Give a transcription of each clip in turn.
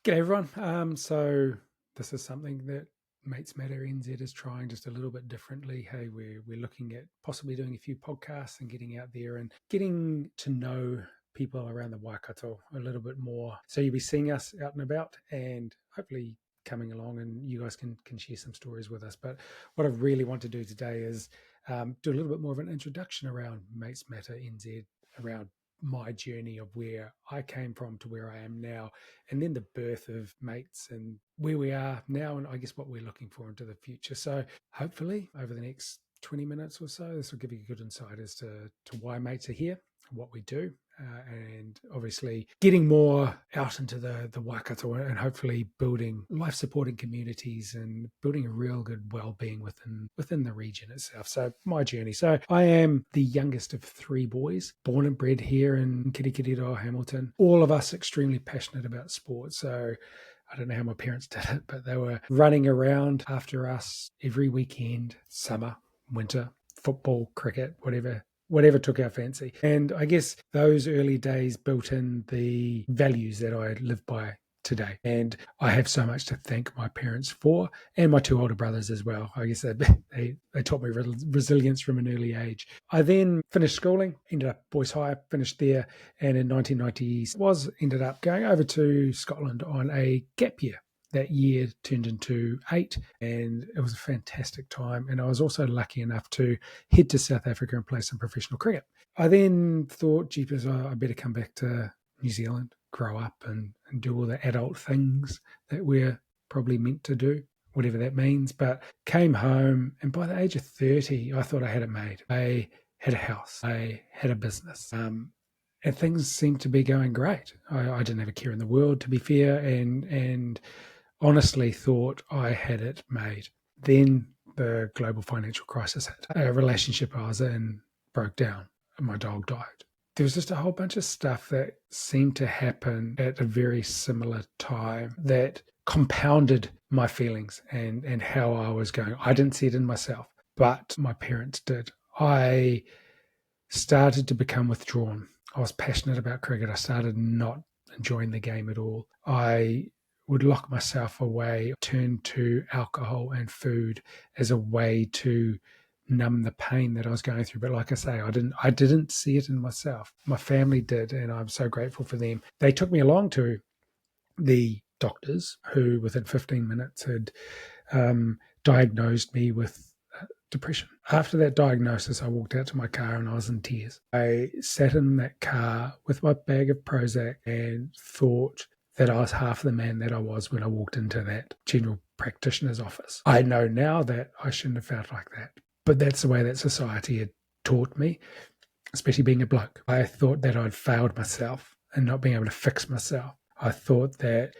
G'day everyone. So this is something that Mates Matter NZ is trying just a little bit differently. Hey, we're looking at possibly doing a few podcasts and getting out there and getting to know people around the Waikato a little bit more. So you'll be seeing us out and about and hopefully coming along and you guys can share some stories with us. But what I really want to do today is do a little bit more of an introduction around Mates Matter NZ, around my journey of where I came from to where I am now, and then the birth of Mates and where we are now, and I guess what we're looking for into the future. So hopefully over the next 20 minutes or so, this will give you a good insight as to why Mates are here, what we do, and obviously getting more out into the Waikato and hopefully building life-supporting communities and building a real good well-being within the region itself. So my journey. So I am the youngest of three boys, born and bred here in Kirikiriroa, Hamilton. All of us extremely passionate about sport. So I don't know how my parents did it, but they were running around after us every weekend, summer, winter, football, cricket, whatever took our fancy. And I guess those early days built in the values that I live by today. And I have so much to thank my parents for, and my two older brothers as well. I guess they taught me resilience from an early age. I then finished schooling, ended up Boys High, finished there, and in 1990s ended up going over to Scotland on a gap year. That year turned into 8, and it was a fantastic time. And I was also lucky enough to head to South Africa and play some professional cricket. I then thought, jeepers, I better come back to New Zealand, grow up and do all the adult things that we're probably meant to do, whatever that means. But came home, and by the age of 30, I thought I had it made. I had a house. I had a business. And things seemed to be going great. I didn't have a care in the world, to be fair, and honestly thought I had it made. Then the global financial crisis hit. A relationship I was in broke down and my dog died. There was just a whole bunch of stuff that seemed to happen at a very similar time that compounded my feelings and how I was going. I didn't see it in myself, but my parents did. I started to become withdrawn. I was passionate about cricket. I started not enjoying the game at all. I would lock myself away, turn to alcohol and food as a way to numb the pain that I was going through. But like I say, I didn't see it in myself. My family did, and I'm so grateful for them. They took me along to the doctors who within 15 minutes had diagnosed me with depression. After that diagnosis, I walked out to my car and I was in tears. I sat in that car with my bag of Prozac and thought that I was half the man that I was when I walked into that general practitioner's office. I know now that I shouldn't have felt like that, but that's the way that society had taught me, especially being a bloke. I thought that I'd failed myself and not being able to fix myself. I thought that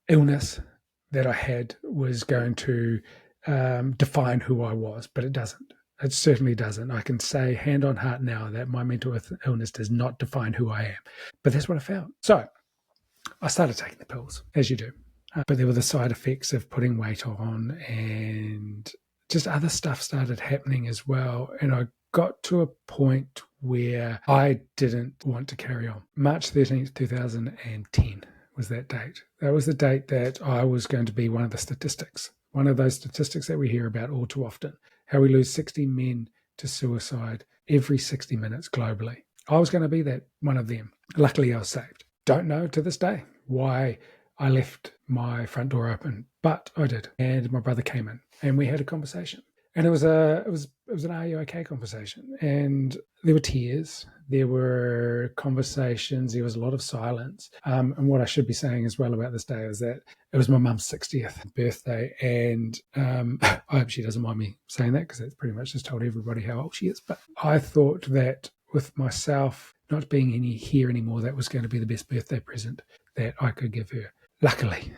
illness that I had was going to define who I was, but it doesn't. It certainly doesn't. I can say hand on heart now that my mental illness does not define who I am, but that's what I felt. So I started taking the pills, as you do. But there were the side effects of putting weight on, and just other stuff started happening as well. And I got to a point where I didn't want to carry on. March 13th, 2010 was that date. That was the date that I was going to be one of the statistics, one of those statistics that we hear about all too often, how we lose 60 men to suicide every 60 minutes globally. I was going to be that one of them. Luckily, I was saved. Don't know to this day why I left my front door open, but I did. And my brother came in and we had a conversation. And it was an "Are you okay?" conversation. And there were tears, there were conversations, there was a lot of silence. And what I should be saying as well about this day is that it was my mum's 60th birthday. And I hope she doesn't mind me saying that, because that's pretty much just told everybody how old she is. But I thought that with myself not being here anymore, that was going to be the best birthday present that I could give her. Luckily,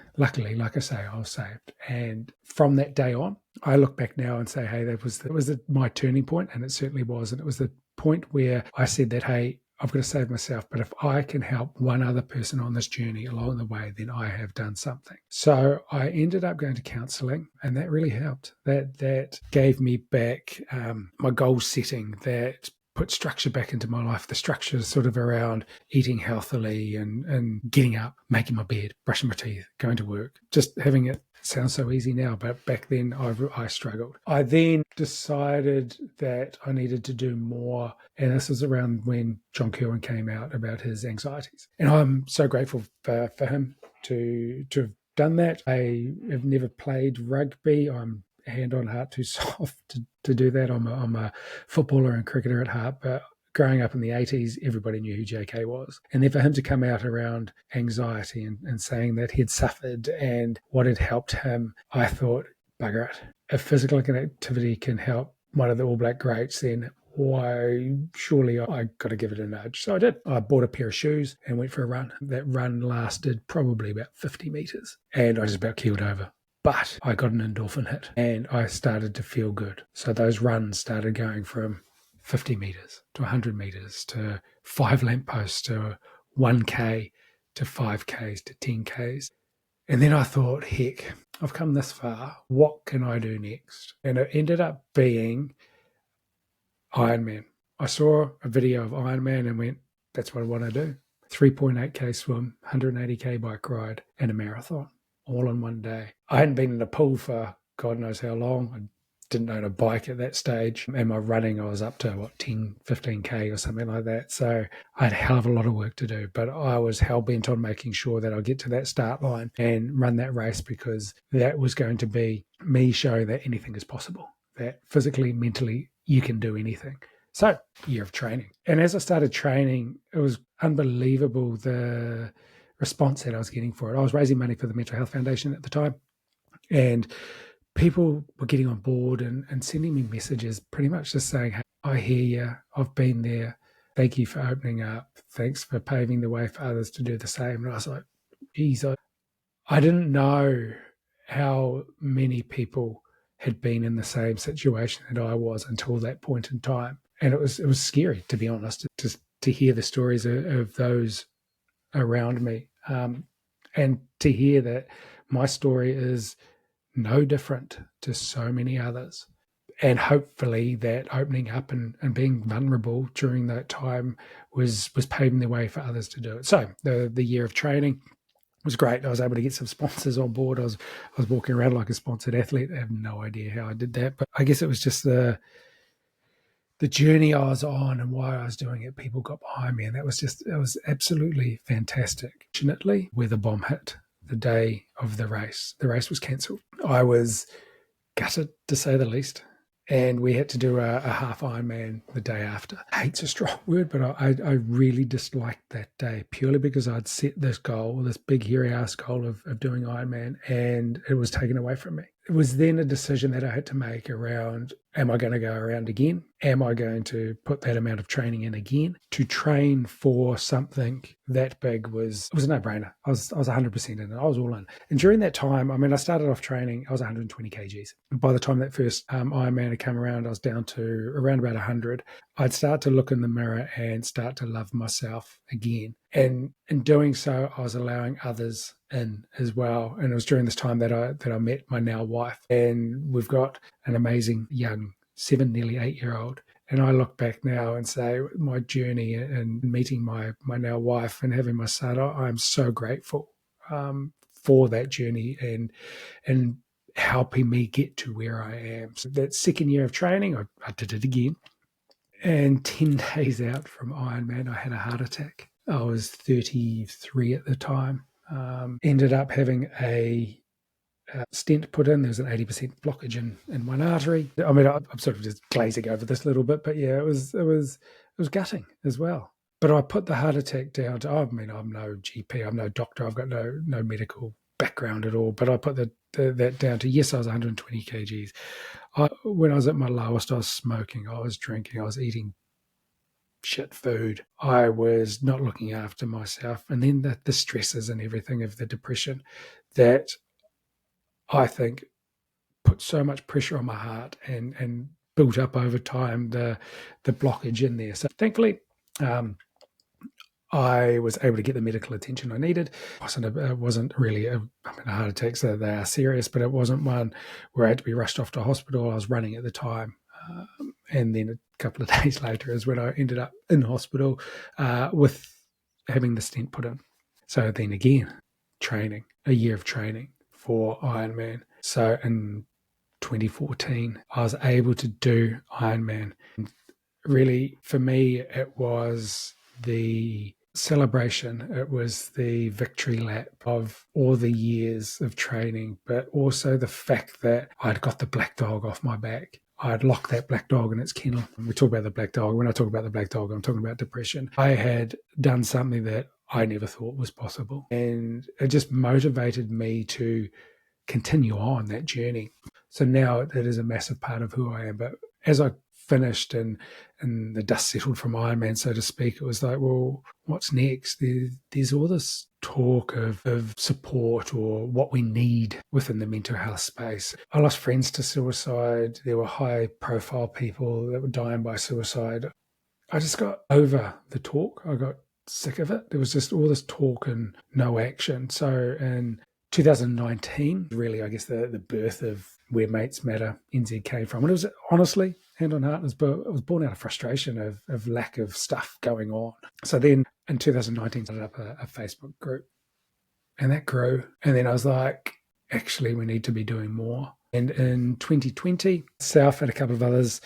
like I say, I was saved. And from that day on, I look back now and say, hey, that was my turning point, and it certainly was. And it was the point where I said that, hey, I've got to save myself, but if I can help one other person on this journey along the way, then I have done something. So I ended up going to counselling, and that really helped. That gave me back my goal setting, that put structure back into my life. The structure is sort of around eating healthily and getting up, making my bed, brushing my teeth, going to work, just having it. Sounds so easy now, but back then I struggled. I then decided that I needed to do more, and this was around when John Kerwin came out about his anxieties. And I'm so grateful for him to have done that. I have never played rugby. I'm hand on heart too soft to do that. I'm a footballer and cricketer at heart, but growing up in the 80s, everybody knew who JK was. And then for him to come out around anxiety and saying that he'd suffered and what had helped him, I thought, bugger it. If physical activity can help one of the All Black greats, then why, surely I got to give it a nudge. So I did. I bought a pair of shoes and went for a run. That run lasted probably about 50 metres and I just about keeled over. But I got an endorphin hit and I started to feel good. So those runs started going from 50 metres to 100 metres to 5 lampposts to 1K to 5Ks to 10Ks. And then I thought, heck, I've come this far. What can I do next? And it ended up being Ironman. I saw a video of Ironman and went, that's what I want to do. 3.8K swim, 180K bike ride, and a marathon all in one day. I hadn't been in a pool for God knows how long. I didn't own a bike at that stage. And my running, I was up to 10, 15K or something like that. So I had a hell of a lot of work to do, but I was hell bent on making sure that I'll get to that start line and run that race, because that was going to be me showing that anything is possible, that physically, mentally, you can do anything. So, year of training. And as I started training, it was unbelievable the response that I was getting for it. I was raising money for the Mental Health Foundation at the time, and people were getting on board and sending me messages pretty much just saying, hey, I hear you, I've been there, thank you for opening up, thanks for paving the way for others to do the same. And I was like, geez, I didn't know how many people had been in the same situation that I was until that point in time. And it was scary, to be honest, to hear the stories of those around me, and to hear that my story is no different to so many others. And hopefully that opening up and being vulnerable during that time was paving the way for others to do it. So the year of training was great. I was able to get some sponsors on board. I was walking around like a sponsored athlete. I have no idea how I did that, but I guess it was just the journey I was on and why I was doing it. People got behind me, and it was absolutely fantastic. Fortunately, where the bomb hit the day of the race was cancelled. I was gutted, to say the least. And we had to do a half Ironman the day after. Hate's a strong word, but I really disliked that day purely because I'd set this goal, this big hairy ass goal of doing Ironman, and it was taken away from me. It was then a decision that I had to make around, am I going to go around again? Am I going to put that amount of training in again? To train for something that big was a no-brainer. I was 100% in it. I was all in. And during that time, I started off training, I was 120 kgs. And by the time that first Ironman had come around, I was down to around about 100. I'd start to look in the mirror and start to love myself again. And in doing so, I was allowing others in as well. And it was during this time that I met my now wife. And we've got an amazing young 7, nearly 8-year-old. And I look back now and say my journey and meeting my now wife and having my son, I'm so grateful for that journey and helping me get to where I am. So that second year of training, I did it again. And 10 days out from Ironman, I had a heart attack. I was 33 at the time. Ended up having a stent put in. There was an 80% blockage in one artery. I'm sort of just glazing over this a little bit, but yeah, it was gutting as well. But I put the heart attack down to, I'm no GP, I'm no doctor, I've got no medical background at all. But I put that down to, yes, I was 120 kgs. When I was at my lowest, I was smoking, I was drinking, I was eating shit food. I was not looking after myself. And then the stresses and everything of the depression that I think put so much pressure on my heart and built up over time the blockage in there. So thankfully, I was able to get the medical attention I needed. It wasn't really a heart attack, so they are serious, but it wasn't one where I had to be rushed off to hospital. I was running at the time. And then a couple of days later is when I ended up in hospital with having the stent put in. So then again, training, a year of training for Ironman. So in 2014, I was able to do Ironman. And really, for me, it was the celebration. It was the victory lap of all the years of training, but also the fact that I'd got the black dog off my back. I'd locked that black dog in its kennel. We talk about the black dog. When I talk about the black dog, I'm talking about depression. I had done something that I never thought was possible. And it just motivated me to continue on that journey. So now it is a massive part of who I am. But as I finished and the dust settled from Ironman, so to speak, it was like, well, what's next? There's all this talk of support or what we need within the mental health space. I lost friends to suicide. There were high profile people that were dying by suicide. I just got over the talk. I got sick of it. There was just all this talk and no action. So in 2019, really, I guess the birth of where Mates Matter NZ came from. And it was honestly, hand on heart, it was born out of frustration of lack of stuff going on. So then in 2019, I started up a Facebook group, and that grew. And then I was like, actually, we need to be doing more. And in 2020, South and a couple of others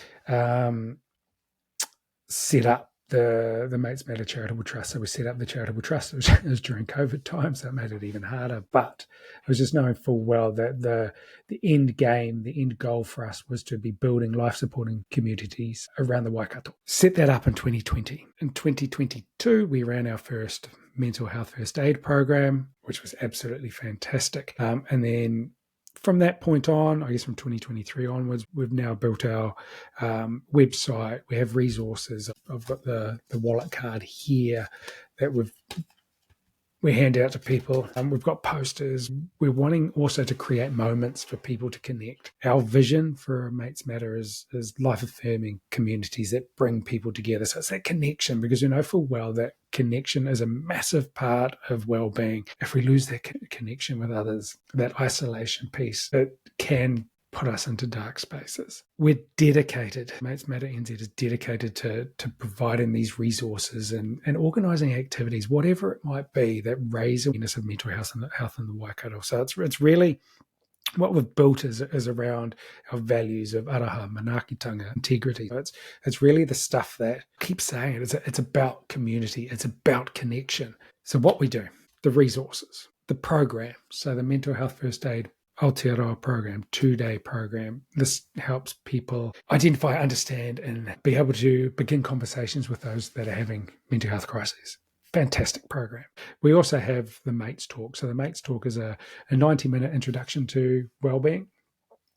set up the Mates Matter Charitable Trust. So we set up the Charitable Trust. It was during COVID time, so it made it even harder. But I was just knowing full well that the end game, the end goal for us was to be building life-supporting communities around the Waikato. Set that up in 2020. In 2022, we ran our first mental health first aid program, which was absolutely fantastic. And then from that point on, I guess from 2023 onwards, we've now built our website. We have resources. I've got the wallet card here that we hand out to people. We've got posters. We're wanting also to create moments for people to connect. Our vision for Mates Matter is life-affirming communities that bring people together. So it's that connection, because we know full well that connection is a massive part of well-being. If we lose that connection with others, that isolation piece, it can put us into dark spaces. We're dedicated, Mates Matter NZ is dedicated to providing these resources and organising activities, whatever it might be, that raise awareness of mental health in the Waikato. So it's really what we've built is around our values of araha, manaakitanga, integrity. So it's really the stuff that I keep saying, it's about community, it's about connection. So what we do, the resources, the program, so the mental health first aid Aotearoa program, 2-day program. This helps people identify, understand, and be able to begin conversations with those that are having mental health crises. Fantastic program. We also have the Mates Talk. So the Mates Talk is a 90-minute introduction to wellbeing.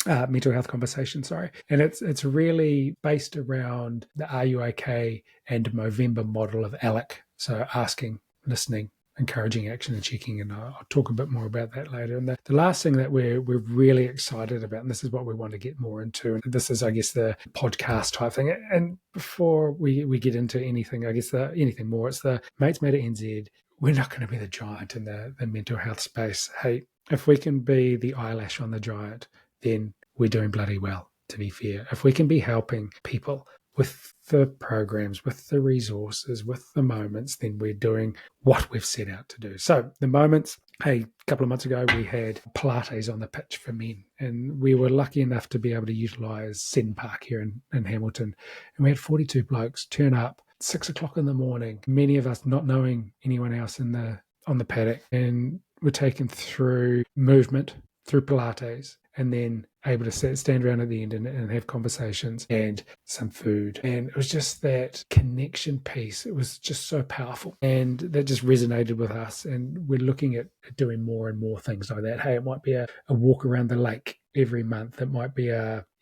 Mental health conversation, sorry. And it's really based around the Are You OK and Movember model of ALEC. So asking, listening, encouraging action and checking, and I'll talk a bit more about that later. And the last thing that we're really excited about, and this is what we want to get more into, and this is, I guess, the podcast type thing. And before we get into anything, I guess anything more, it's the Mates Matter NZ. We're not going to be the giant in the mental health space. Hey, if we can be the eyelash on the giant, then we're doing bloody well, to be fair. If we can be helping people with the programs, with the resources, with the moments, then we're doing what we've set out to do. So the moments, hey, a couple of months ago, we had Pilates on the pitch for men, and we were lucky enough to be able to utilise Sen Park here in Hamilton. And we had 42 blokes turn up 6 o'clock in the morning, many of us not knowing anyone else on the paddock, and were taken through movement, through Pilates, and then able to stand around at the end and have conversations and some food. And it was just that connection piece. It was just so powerful. And that just resonated with us. And we're looking at doing more and more things like that. Hey, it might be a walk around the lake every month. It might be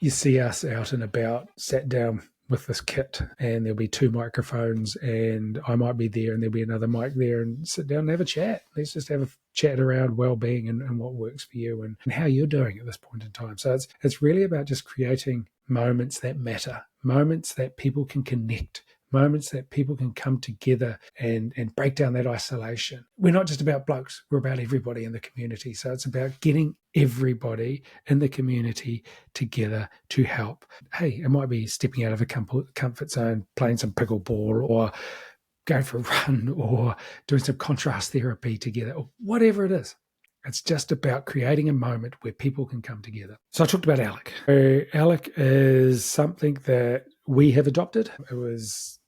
you see us out and about, sat down with this kit, and there'll be 2 microphones, and I might be there and there'll be another mic there, and sit down and have a chat. Let's just have a chat around well-being and what works for you and how you're doing at this point in time. So it's really about just creating moments that matter, moments that people can connect, moments that people can come together and break down that isolation. We're not just about blokes, we're about everybody in the community. So it's about getting everybody in the community together to help. Hey, it might be stepping out of a comfort zone, playing some pickleball, or going for a run, or doing some contrast therapy together, or whatever it is. It's just about creating a moment where people can come together. So I talked about ALEC. So ALEC is something that we have adopted. It was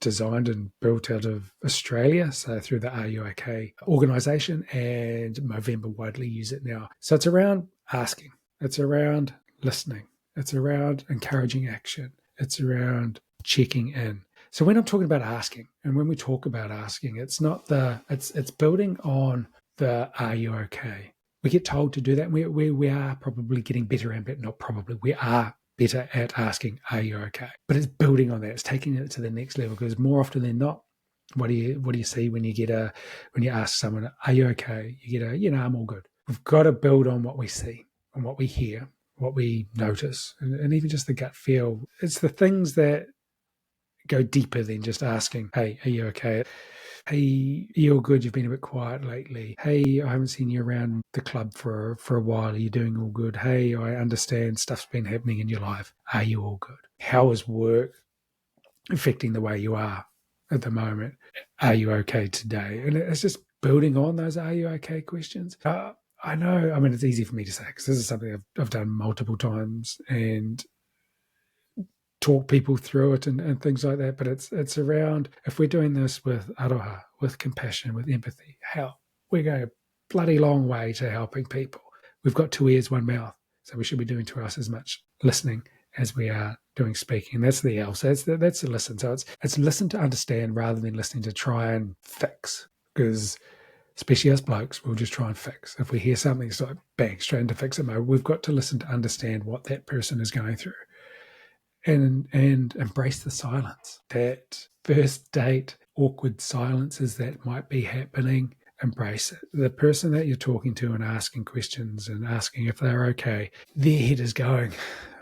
designed and built out of Australia, so through the RUOK organisation, and Movember widely use it now. So it's around asking, it's around listening, it's around encouraging action, it's around checking in. So when I'm talking about asking, and when we talk about asking, it's not it's building on the are you okay? We get told to do that. We are probably getting better and better, not probably, we are better at asking, are you okay? But it's building on that. It's taking it to the next level, because more often than not, what do you see when you ask someone, are you okay? You get I'm all good. We've got to build on what we see and what we hear, what we notice, and even just the gut feel. It's the things that go deeper than just asking, hey, are you okay? Hey, you're good. You've been a bit quiet lately. Hey, I haven't seen you around the club for a while. Are you doing all good? Hey, I understand stuff's been happening in your life. Are you all good? How is work affecting the way you are at the moment? Are you okay today? And it's just building on those are you okay questions. I know, I mean, it's easy for me to say, because this is something I've done multiple times and talk people through it and things like that. But it's around, if we're doing this with aroha, with compassion, with empathy, how we're going a bloody long way to helping people. We've got 2 ears, 1 mouth, so we should be doing to us as much listening as we are doing speaking. And that's the L. So that's the listen. So it's listen to understand rather than listening to try and fix, because especially us blokes, we'll just try and fix. If we hear something, it's like bang, straight into fix it mode. We've got to listen to understand what that person is going through. And embrace the silence. That first date awkward silences that might be happening, embrace it. The person that you're talking to and asking questions and asking if they're okay, their head is going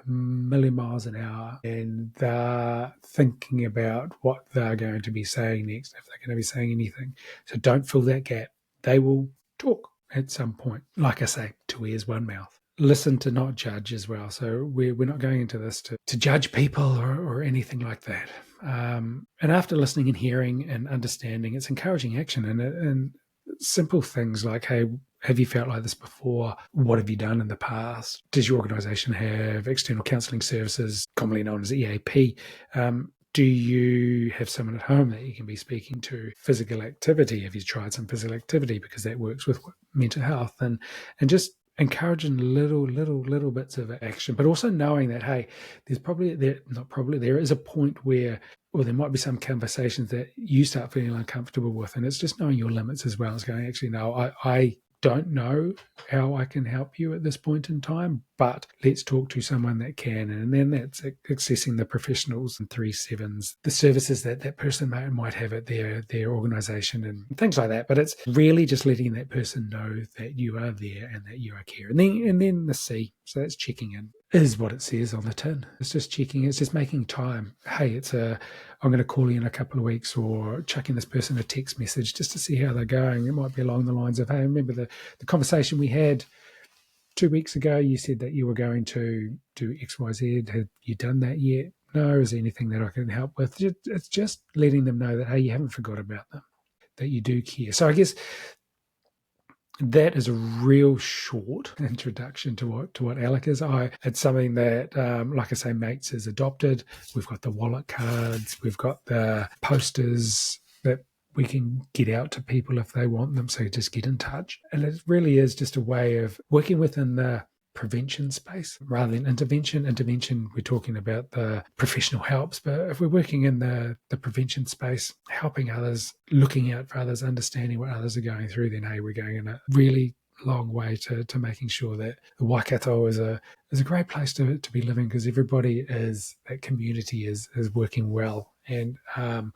a million miles an hour, and they're thinking about what they're going to be saying next, if they're going to be saying anything. So don't fill that gap. They will talk at some point. Like I say, 2 ears, 1 mouth. Listen to not judge as well. So we're not going into this to judge people or anything like that. And after listening and hearing and understanding, it's encouraging action and simple things like, hey, have you felt like this before? What have you done in the past? Does your organisation have external counselling services, commonly known as EAP? Do you have someone at home that you can be speaking to? Physical activity. Have you tried some physical activity? Because that works with mental health, and just encouraging little bits of action, but also knowing that, hey, there is a point where, or there might be some conversations that you start feeling uncomfortable with, and it's just knowing your limits as well as going, actually, no, I don't know how I can help you at this point in time, but let's talk to someone that can. And then that's accessing the professionals and 3-7s, the services that person might have at their organisation and things like that. But it's really just letting that person know that you are there and that you are care. And then the C, so that's checking in, is what it says on the tin. It's just checking. It's just making time. Hey, I'm going to call you in a couple of weeks, or chucking this person a text message just to see how they're going. It might be along the lines of, hey, remember the conversation we had 2 weeks ago? You said that you were going to do XYZ. Have you done that yet? No. Is there anything that I can help with? It's just letting them know that, hey, you haven't forgot about them, that you do care. So I guess that is a real short introduction to what ALEC is. It's something that, like I say, Mates has adopted. We've got the wallet cards. We've got the posters that we can get out to people if they want them. So just get in touch. And it really is just a way of working within the prevention space rather than intervention. Intervention, we're talking about the professional helps, but if we're working in the prevention space, helping others, looking out for others, understanding what others are going through, then hey, we're going in a really long way to making sure that the Waikato is a great place to be living, because everybody that community is working well and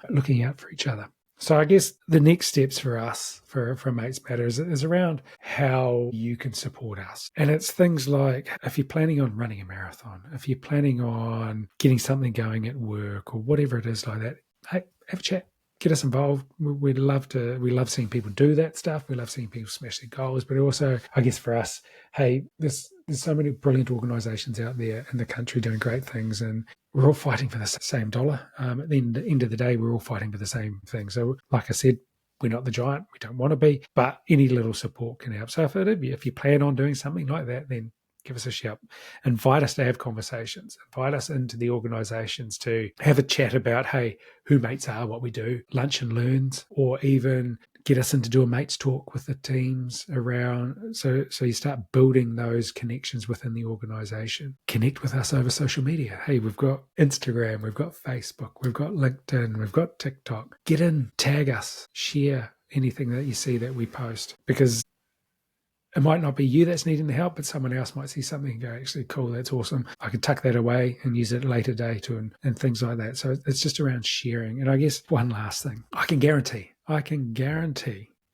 looking out for each other. So I guess the next steps for us, for Mates Matter, is around how you can support us. And it's things like, if you're planning on running a marathon, if you're planning on getting something going at work or whatever it is like that, hey, have a chat. get us involved. We love seeing people do that stuff. We love seeing people smash their goals, but also, I guess for us, hey, there's so many brilliant organizations out there in the country doing great things, and we're all fighting for the same dollar. At the end of the day, we're all fighting for the same thing. So, like I said, we're not the giant. We don't want to be, but any little support can help. So if you plan on doing something like that, then give us a shout. Invite us to have conversations. Invite us into the organisations to have a chat about, hey, who mates are, what we do, lunch and learns, or even get us in to do a mates talk with the teams around. So you start building those connections within the organisation. Connect with us over social media. Hey, we've got Instagram, we've got Facebook, we've got LinkedIn, we've got TikTok. Get in, tag us, share anything that you see that we post, because it might not be you that's needing the help, but someone else might see something and go, actually, cool, that's awesome. I can tuck that away and use it at a later date and things like that. So it's just around sharing. And I guess one last thing, I can guarantee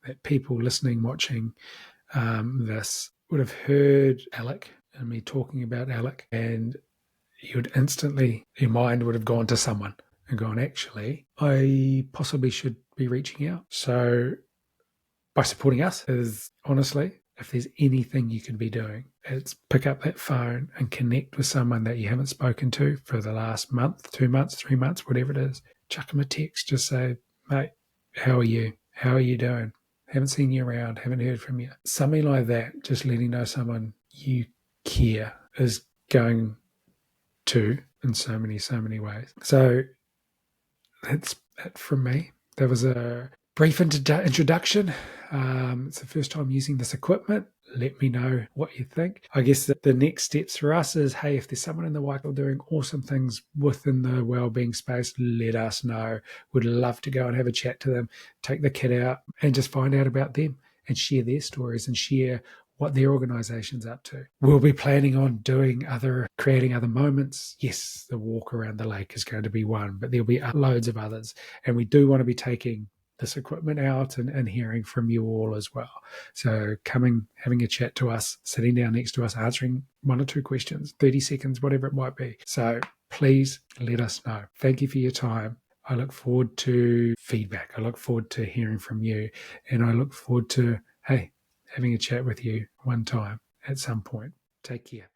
that people listening, watching this would have heard Alec and me talking about Alec, and your mind would have gone to someone and gone, actually, I possibly should be reaching out. So by supporting us is, honestly, if there's anything you can be doing, it's pick up that phone and connect with someone that you haven't spoken to for the last month, 2 months, 3 months, whatever it is. Chuck them a text. Just say, mate, how are you? How are you doing? Haven't seen you around. Haven't heard from you. Something like that, just letting know someone you care is going to in so many ways. So that's it from me. That was a brief introduction. It's the first time using this equipment. Let me know what you think. I guess that the next steps for us is, hey, if there's someone in the Waikato doing awesome things within the wellbeing space, let us know. Would love to go and have a chat to them, take the kid out and just find out about them and share their stories and share what their organisation's up to. We'll be planning on creating other moments. Yes, the walk around the lake is going to be one, but there'll be loads of others. And we do want to be taking this equipment out and hearing from you all as well. So coming, having a chat to us, sitting down next to us, answering 1 or 2 questions, 30 seconds, whatever it might be. So please let us know. Thank you for your time. I look forward to feedback. I look forward to hearing from you. And I look forward to, hey, having a chat with you one time at some point. Take care.